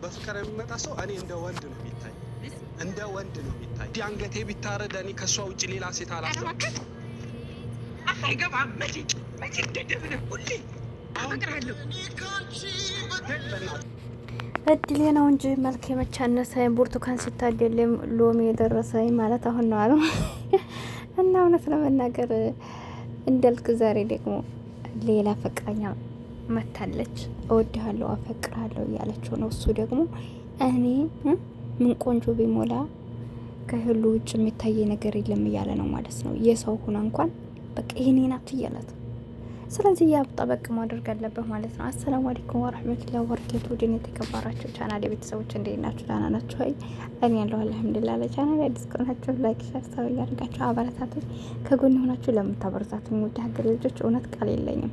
በፍቅር የሚመጣ ሰው እኔ እንደ ወንድ ነው የሚታይ፣ እንደ ወንድ ነው የሚታይ። አንገቴ ቢታረድ እኔ ከሷ ውጭ ሌላ ሴት አላስብም። አይገባም። መቼ እንደደብነ ሁሌ አፈቅራለሁ። እድሌ ነው እንጂ መልክ የመቻነሰኝ ብርቱካን ሲታደልም ሎሚ የደረሰኝ ማለት አሁን ነው አሉ እና እውነት ለመናገር እንዳልክ ዛሬ ደግሞ ሌላ ፍቅረኛ መታለች። እወድሃለሁ አፈቅርሃለሁ እያለችው ነው። እሱ ደግሞ እኔ ምን ቆንጆ ቢሞላ ከህሉ ውጭ የሚታየ ነገር የለም እያለ ነው ማለት ነው። የሰው ሁና እንኳን በቃ ይሄኔ ናት እያላት፣ ስለዚህ ያብጣ በቅ ማድረግ አለበት ማለት ነው። አሰላሙ አለይኩም ወራህመቱላሂ ወበረካቱ። ድን የተከበራችሁ ቻናል የቤተሰቦች እንዴት ናችሁ? ደህና ናችሁ? አይ እኔ ያለሁ አልሐምዱሊላህ። ለቻናል አዲስ ከሆናችሁ ላይክ፣ ሼር፣ ሰብስክራይብ ያደርጋችሁ አበረታቶች ከጎን ሆናችሁ ለምታበረታቱኝ ውድ ሀገር ልጆች እውነት ቃል የለኝም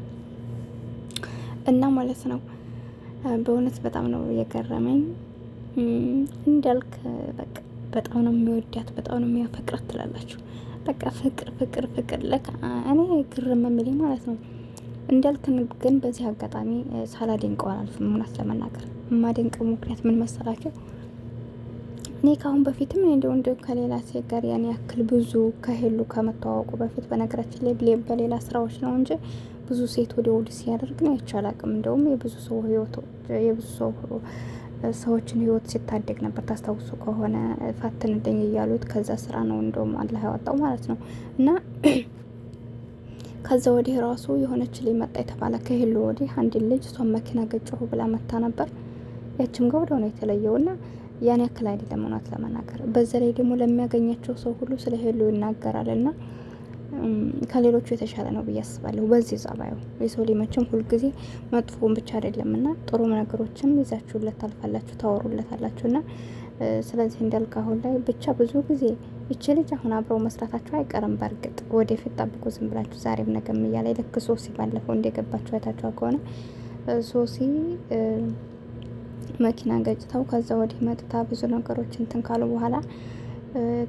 እና ማለት ነው። በእውነት በጣም ነው የገረመኝ። እንዳልክ በቃ በጣም ነው የሚወዳት በጣም ነው የሚያፈቅራት ትላላችሁ። በቃ ፍቅር ፍቅር ፍቅር ለካ እኔ ግርም የሚለኝ ማለት ነው። እንዳልክን ግን በዚህ አጋጣሚ ሳላደንቀው አላልፍም። እውነት ለመናገር የማደንቀው ምክንያት ምን መሰላችሁ? እኔ ካሁን በፊትም እንደ ከሌላ ሴት ጋር ያን ያክል ብዙ ከሄሉ ከመተዋወቁ በፊት በነገራችን ላይ በሌላ ስራዎች ነው እንጂ ብዙ ሴት ወደ ወዲ ሲያደርግ ነው አይቻል አቅም። እንደውም የብዙ ሰዎችን ህይወት ሲታደግ ነበር። ታስታውሱ ከሆነ ፋትንልኝ እያሉት ከዛ ስራ ነው እንደውም አላህ ያወጣው ማለት ነው። እና ከዛ ወዲህ ራሱ የሆነች ልጅ መጣ የተባለ ከሄሉ ወዲህ አንድ ልጅ እሷን መኪና ገጨሁ ብላ መታ ነበር። ያችም ጋር ወዲያው ነው የተለየውና ያን ያክል አይደለም እውነት ለመናገር። በዛ ላይ ደግሞ ለሚያገኛቸው ሰው ሁሉ ስለ ሄሉ ይናገራልና ከሌሎቹ የተሻለ ነው ብዬ አስባለሁ። በዚህ ጸባዩ የሰው ልጅ መቼም ሁልጊዜ መጥፎን ብቻ አይደለምና ጥሩ ነገሮችም ይዛችሁለት ታልፋላችሁ፣ ታወሩለታላችሁና ስለዚህ እንዳልክ አሁን ላይ ብቻ ብዙ ጊዜ ይቺ ልጅ አሁን አብረው መስራታቸው አይቀርም። በእርግጥ ወደፊት ጠብቁ ዝም ብላችሁ ዛሬም ነገም እያለ ልክ ሶሲ ባለፈው እንደገባችሁ አይታችሁ ከሆነ ሶሲ መኪና ገጭተው ከዛ ወዲህ መጥታ ብዙ ነገሮች እንትን ካሉ በኋላ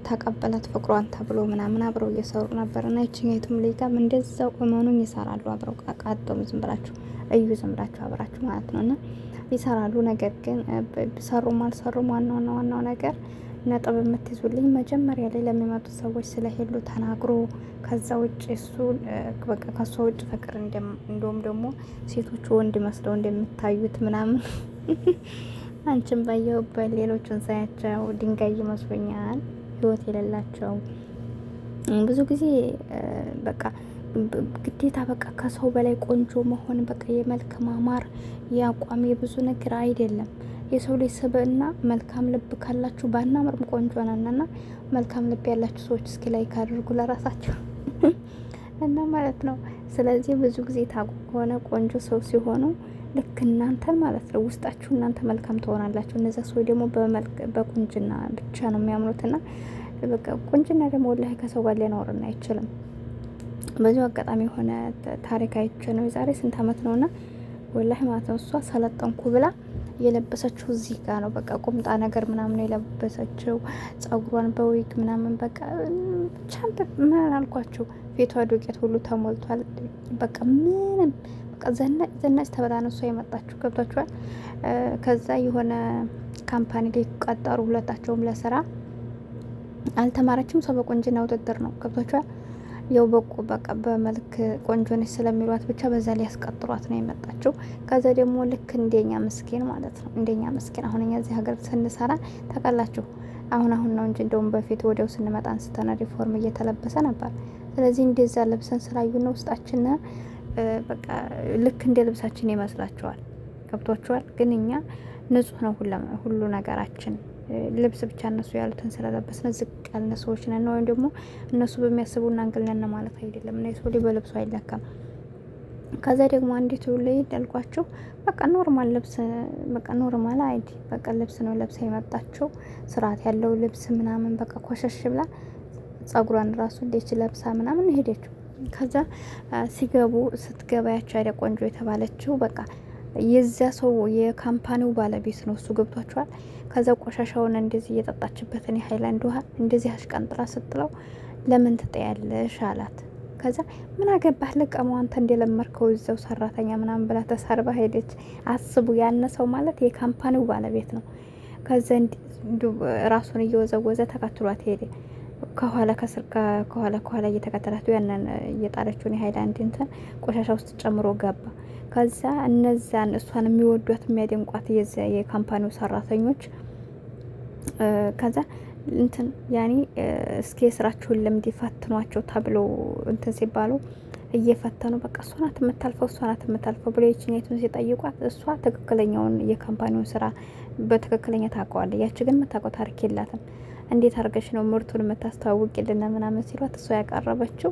ተቀበላት ፍቅሯን ተብሎ ምናምን አብረው እየሰሩ ነበርና ይችኛይቱም ልጅ ጋር እንደዛው እመኑኝ ይሰራሉ አብረው ቃቃጠው ዝም ብላችሁ እዩ ዝም ብላችሁ አብራችሁ ማለት ነውና ይሰራሉ። ነገር ግን ሰሩም አልሰሩም ዋናው ነገር ነጥብ የምትይዙልኝ መጀመሪያ ላይ ለሚመጡት ሰዎች ስለሄሉ ተናግሮ ከዛ ውጭ እሱ በቃ ከሷ ውጭ ፍቅር እንደውም ደግሞ ሴቶቹ ወንድ መስለው እንደምታዩት ምናምን አንቺም ባየሁበት ሌሎችን ሳያቸው ድንጋይ ይመስሉኛል ህይወት የሌላቸው ብዙ ጊዜ በቃ ግዴታ በቃ ከሰው በላይ ቆንጆ መሆን በቃ የመልክ ማማር የአቋም የብዙ ነገር አይደለም። የሰው ልጅ ስብዕና መልካም ልብ ካላችሁ ባናምርም ቆንጆ ነንና መልካም ልብ ያላችሁ ሰዎች እስኪ ላይ ካደርጉ ለራሳቸው እና ማለት ነው። ስለዚህ ብዙ ጊዜ ታውቁ ከሆነ ቆንጆ ሰው ሲሆኑ ልክ እናንተን ማለት ነው ውስጣችሁ እናንተ መልካም ትሆናላችሁ። እነዛ ሰው ደግሞ በቁንጅና ብቻ ነው የሚያምኑትና በቃ ቁንጅና ደግሞ ወላሂ ከሰው ጋር ሊያኖርና አይችልም። በዚሁ አጋጣሚ የሆነ ታሪክ አይቼ ነው የዛሬ ስንት አመት ነውና ወላሂ ማለት ነው እሷ ሰለጠንኩ ብላ የለበሰችው እዚህ ጋር ነው በቃ ቁምጣ ነገር ምናምን የለበሰችው ጸጉሯን በዊግ ምናምን በቃ ብቻ ምን አልኳችሁ ፊቷ ዱቄት ሁሉ ተሞልቷል። በቃ ምንም በቃ ዘናጭ ተበላ ነው እሷ የመጣችሁ ገብቷችኋል። ከዛ የሆነ ካምፓኒ ላይ ቀጠሩ ሁለታቸውም ለስራ አልተማረችም። ሰው በቁንጅና ውድድር ነው ገብቷችኋል። ያው በቃ በመልክ ቆንጆ ነች ስለሚሏት ብቻ በዛ ላይ ያስቀጥሯት ነው የመጣችው። ከዛ ደግሞ ልክ እንደኛ ምስኪን ማለት ነው እንደኛ ምስኪን አሁን እኛ እዚህ ሀገር ስንሰራ ታውቃላችሁ። አሁን ነው እንጂ እንደውም በፊት ወዲያው ስንመጣ አንስተን ሪፎርም እየተለበሰ ነበር። ስለዚህ እንደዛ ለብሰን ስላዩን ውስጣችን በቃ ልክ እንደ ልብሳችን ይመስላችኋል ገብቷችኋል። ግን እኛ ንጹህ ነው ሁሉ ነገራችን። ልብስ ብቻ እነሱ ያሉትን ስለለበስን ዝቅ ያልን ሰዎች ነን ወይም ደግሞ እነሱ በሚያስቡና አንግልነን ማለት አይደለም። እና የሰው ልጅ በልብሱ አይለካም። ከዛ ደግሞ አንዲቱ ላይ እንዳልኳችሁ በቃ ኖርማል ልብስ በቃ ኖርማል አይዲ በቃ ልብስ ነው ለብሳ የመጣችው ስርዓት ያለው ልብስ ምናምን በቃ ኮሸሽ ብላ ጸጉሯን ራሱ እንደች ለብሳ ምናምን ሄደችው። ከዛ ሲገቡ ስትገባያቸው አይደ ቆንጆ የተባለችው በቃ የዛ ሰው የካምፓኒው ባለቤት ነው እሱ ገብቷቸዋል። ከዛ ቆሻሻውን እንደዚህ እየጠጣችበትን የሃይላንድ ውሃ እንደዚህ አሽቀንጥራ ስትለው ለምን ትጠያለሽ አላት። ከዛ ምን አገባህ ልቀመው አንተ እንደለመርከው እዛው ሰራተኛ ምናምን ብላ ተሰርባ ሄደች። አስቡ ያነሰው ማለት የካምፓኒው ባለቤት ነው። ከዛ ራሱን እየወዘወዘ ተከትሏት ሄደ። ከኋላ ከስር ከኋላ እየተከተላቸው ያንን እየጣለችውን የሀይላንድ እንትን ቆሻሻ ውስጥ ጨምሮ ገባ። ከዛ እነዛን እሷን የሚወዷት የሚያደንቋት የካምፓኒው ሰራተኞች ከዛ እንትን ያኔ እስኪ የስራችሁን ልምድ ይፈትኗቸው ተብሎ እንትን ሲባሉ እየፈተኑ በቃ እሷ ናት የምታልፈው ብሎ የችኛቱን ሲጠይቋት እሷ ትክክለኛውን የካምፓኒውን ስራ በትክክለኛ ታውቀዋለች። ያቺ ግን የምታውቀው ታሪክ የላትም። እንዴት አድርገሽ ነው ምርቱን የምታስተዋውቂልን ምናምን ሲሏት እሷ ያቀረበችው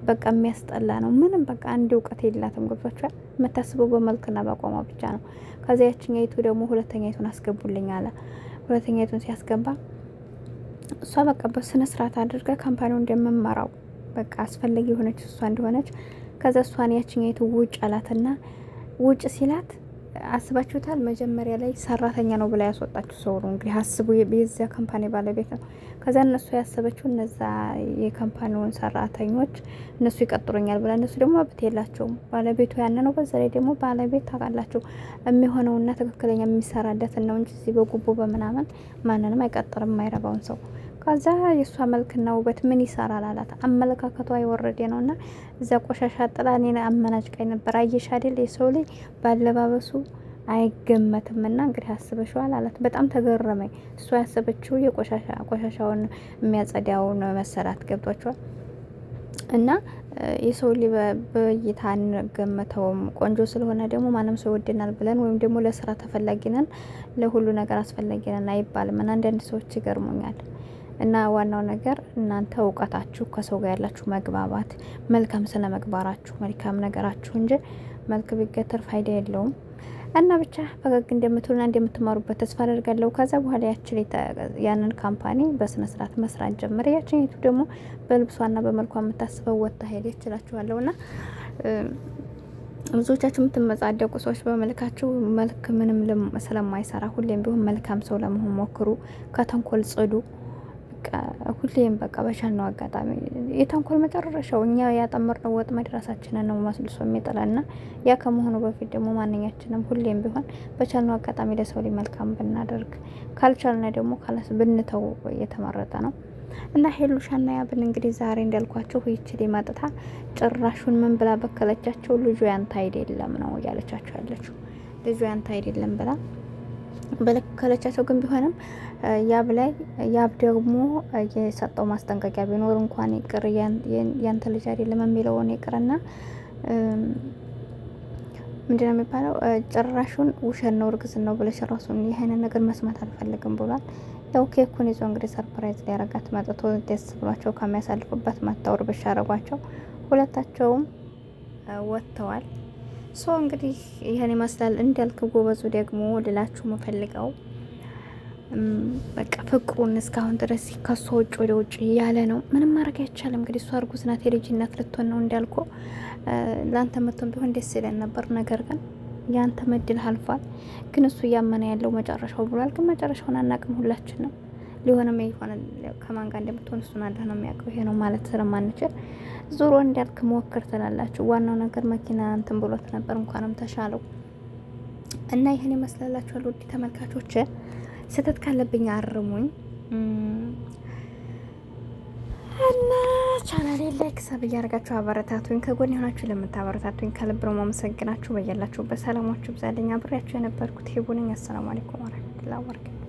በቃ የሚያስጠላ ነው። ምንም በቃ አንድ እውቀት የላትም። ገብቷችኋል? የምታስበው በመልክና በቋሟ ብቻ ነው። ከዚያ ያችኛይቱ ደግሞ ሁለተኛይቱን አስገቡልኝ አለ። ሁለተኛይቱን ሲያስገባ እሷ በቃ በስነ ስርዓት አድርጋ ካምፓኒው እንደምመራው በቃ አስፈላጊ የሆነች እሷ እንደሆነች ከዛ እሷን ያችኛይቱ ውጭ አላትና ውጭ ሲላት አስባችሁታል? መጀመሪያ ላይ ሰራተኛ ነው ብላ ያስወጣችሁ ሰው ነው እንግዲህ አስቡ። የዚያ ካምፓኒ ባለቤት ነው። ከዛ እነሱ ያሰበችው እነዛ የካምፓኒውን ሰራተኞች እነሱ ይቀጥሩኛል ብላ እነሱ ደግሞ መብት የላቸውም። ባለቤቱ ያን ነው። በዛ ላይ ደግሞ ባለቤት ታውቃላችሁ የሚሆነውና ትክክለኛ የሚሰራለትን ነው እንጂ እዚህ በጉቦ በምናምን ማንንም አይቀጥርም የማይረባውን ሰው። ከዛ የእሷ መልክና ውበት ምን ይሰራል አላት። አመለካከቷ የወረደ ነው። እና እዛ ቆሻሻ ጥላ እኔን አመናጭቃኝ ነበር። አየሽ አይደል የሰው ልጅ ባለባበሱ አይገመትም። እና እንግዲህ አስበሽዋል አላት። በጣም ተገረመኝ። እሷ ያሰበችው ቆሻሻውን የሚያጸዳውን መሰላት። ገብቷቸዋል። እና የሰው ልጅ በእይታ አንገመተውም። ቆንጆ ስለሆነ ደግሞ ማንም ሰው ይወደናል ብለን ወይም ደግሞ ለስራ ተፈላጊ ነን ለሁሉ ነገር አስፈላጊ ነን አይባልም። እና አንዳንድ ሰዎች ይገርሙኛል። እና ዋናው ነገር እናንተ እውቀታችሁ፣ ከሰው ጋር ያላችሁ መግባባት፣ መልካም ስነ ምግባራችሁ፣ መልካም ነገራችሁ እንጂ መልክ ቢገተር ፋይዳ የለውም። እና ብቻ ፈገግ እንደምትሉና እንደምትማሩበት ተስፋ አደርጋለሁ። ከዛ በኋላ ያንን ካምፓኒ በስነ ስርዓት መስራት ጀመረ። ያችኛይቱ ደግሞ በልብሷና በመልኳ የምታስበው ወጥታ ሄደች እላችኋለሁና ብዙዎቻችሁ የምትመጻደቁ ሰዎች በመልካችሁ መልክ ምንም ስለማይሰራ ሁሌም ቢሆን መልካም ሰው ለመሆን ሞክሩ። ከተንኮል ጽዱ። ሁሌም በቃ በቻልነው አጋጣሚ የተንኮል መጨረሻው እኛ ያጠመርነው ወጥመድ ራሳችንን ነው መስልሶ የሚጥለና ያ ከመሆኑ በፊት ደግሞ ማንኛችንም ሁሌም ቢሆን በቻልነው አጋጣሚ ለሰው ላይ መልካም ብናደርግ ካልቻልነ ደግሞ ካላስ ብንተው የተመረጠ ነው። እና ሄሉሻና ያብን እንግዲህ ዛሬ እንዳልኳቸው ይችል ማጥታ ጭራሹን ምን ብላ በከለቻቸው። ልጁ ያንተ አይደለም ነው ያለቻቸው ያለችው። ልጁ ያንተ አይደለም ብላ በለከለቻቸው። ግን ቢሆንም ያብ ደግሞ የሰጠው ማስጠንቀቂያ ቢኖር እንኳን ይቅር ያንተ ልጅ አይደለም የሚለውን ይቅርና ምንድነው የሚባለው ጭራሹን ውሸት ነው እርግዝና ነው ብለሽ ራሱን ይሄንን ነገር መስማት አልፈልግም ብሏል። ያው ኬኩን ይዞ እንግዲህ ሰርፕራይዝ ሊያረጋት መጥቶ ደስ ብሏቸው ከሚያሳልፉበት ማታወር ብቻ አረጓቸው። ሁለታቸውም ወጥተዋል። ሶ እንግዲህ ይሄን ይመስላል። እንዳልክ ጎበዙ ደግሞ ልላችሁ መፈልገው በቃ ፍቅሩን እስካሁን ድረስ ከሷ ውጭ ወደ ውጭ እያለ ነው። ምንም ማድረግ አይቻልም። እንግዲህ እሷ እርጉዝ ናት፣ የልጅነት ልትሆን ነው እንዳልኩ። ለአንተ መጥቶም ቢሆን ደስ ይለን ነበር። ነገር ግን ያንተ መድል አልፏል። ግን እሱ እያመነ ያለው መጨረሻው ብሏል። ግን መጨረሻውን አናውቅም ሁላችንም። ሊሆንም ይሆናል ከማን ጋር እንደምትሆን እሱን አላህ ነው የሚያውቀው። ይሄ ነው ማለት ስለማንችል ዞሮ እንዳልክ ሞክር ትላላችሁ። ዋናው ነገር መኪና እንትን ብሎት ነበር፣ እንኳንም ተሻለው። እና ይሄን ይመስላላችኋል ውድ ተመልካቾች። ስህተት ካለብኝ አርሙኝ እና ቻናሌን ላይክ ሰብ እያደረጋችሁ አበረታቱኝ። ከጎን የሆናችሁ ለምታበረታቱኝ ከልብ ነው ማመሰግናችሁ። በያላችሁበት ሰላማችሁ ብዛልኝ። አብሬያችሁ የነበርኩት ሄቡ ነኝ። አሰላሙ አለይኩም ወራህመቱላሂ ወበረካቱ።